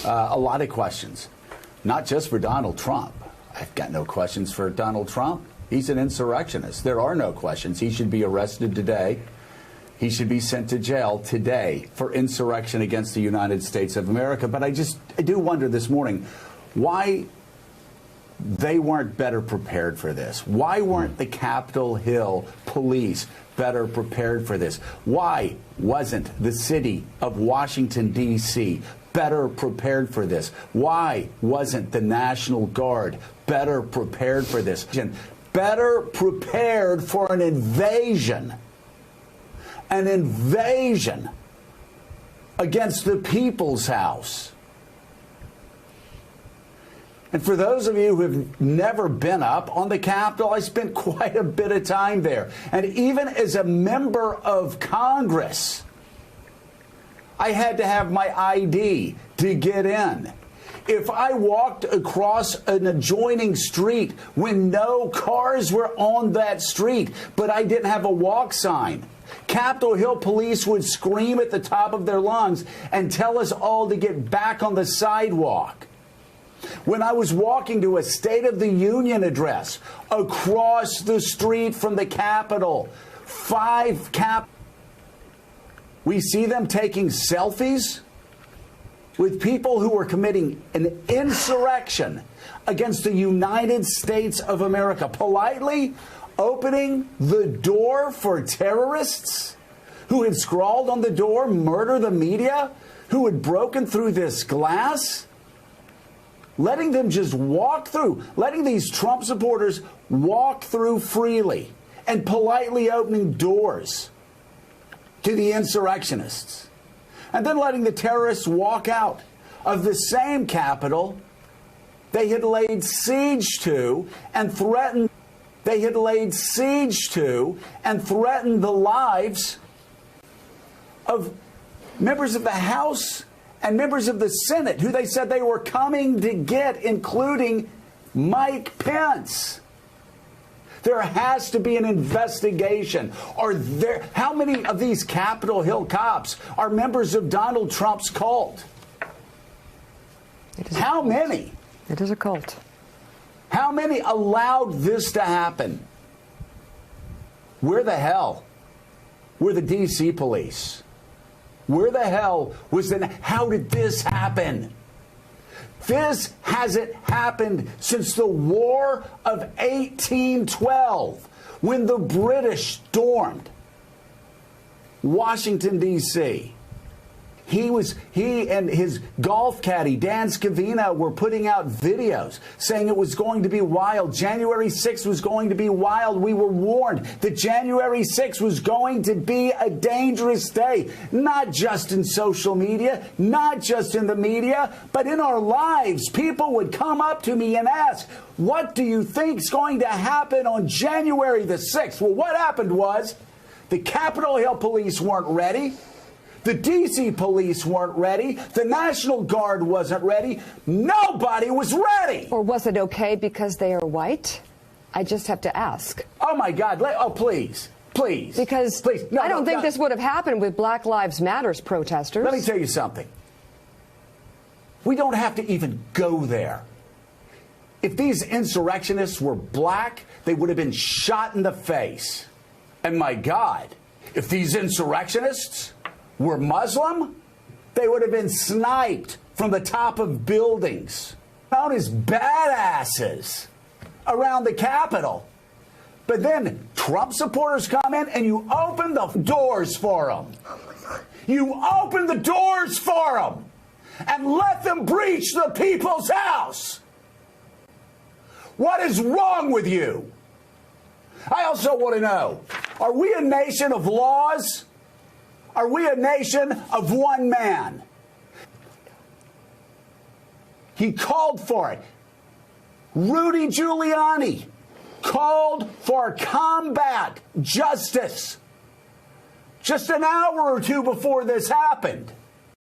A lot of questions, not just for Donald Trump. I've got no questions for Donald Trump. He's an insurrectionist. There are no questions. He should be arrested today. He should be sent to jail today for insurrection against the United States of America. But I do wonder this morning why they weren't better prepared for this. Why weren't the Capitol Hill police better prepared for this? Why wasn't the city of Washington, D.C. better prepared for this? Why wasn't the National Guard better prepared for this? Better prepared for an invasion. An invasion against the People's House. And for those of you who have never been up on the Capitol, I spent quite a bit of time there. And even as a member of Congress, I had to have my ID to get in. If I walked across an adjoining street when no cars were on that street, but I didn't have a walk sign, Capitol Hill police would scream at the top of their lungs and tell us all to get back on the sidewalk. When I was walking to a State of the Union address across the street from the Capitol, we see them taking selfies with people who were committing an insurrection against the United States of America, politely opening the door for terrorists who had scrawled on the door, "Murder the media," who had broken through this glass, letting them just walk through, letting these Trump supporters walk through freely and politely opening doors to the insurrectionists, and then letting the terrorists walk out of the same Capitol they had laid siege to and threatened. They had laid siege to and threatened the lives of members of the House and members of the Senate who they said they were coming to get, including Mike Pence. There has to be an investigation. How many of these Capitol Hill cops are members of Donald Trump's cult? How many? It is a cult. How many allowed this to happen? Where the hell were the D.C. police? Where the hell was how did this happen? This hasn't happened since the War of 1812, when the British stormed Washington, D.C. He and his golf caddy, Dan Scavino, were putting out videos saying it was going to be wild. January 6th was going to be wild. We were warned that January 6th was going to be a dangerous day, not just in social media, not just in the media, but in our lives. People would come up to me and ask, "What do you think is going to happen on January the 6th? Well, what happened was the Capitol Hill police weren't ready. The D.C. police weren't ready. The National Guard wasn't ready. Nobody was ready. Or was it okay because they are white? I just have to ask. Oh, my God. Please. Please. Because please. No, I don't think this would have happened with Black Lives Matters protesters. Let me tell you something. We don't have to even go there. If these insurrectionists were black, they would have been shot in the face. And my God, if these insurrectionists were Muslim, they would have been sniped from the top of buildings, known as badasses around the Capitol. But then Trump supporters come in and you open the doors for them. You open the doors for them and let them breach the People's House. What is wrong with you? I also want to know, are we a nation of laws? Are we a nation of one man? He called for it. Rudy Giuliani called for combat justice just an hour or two before this happened.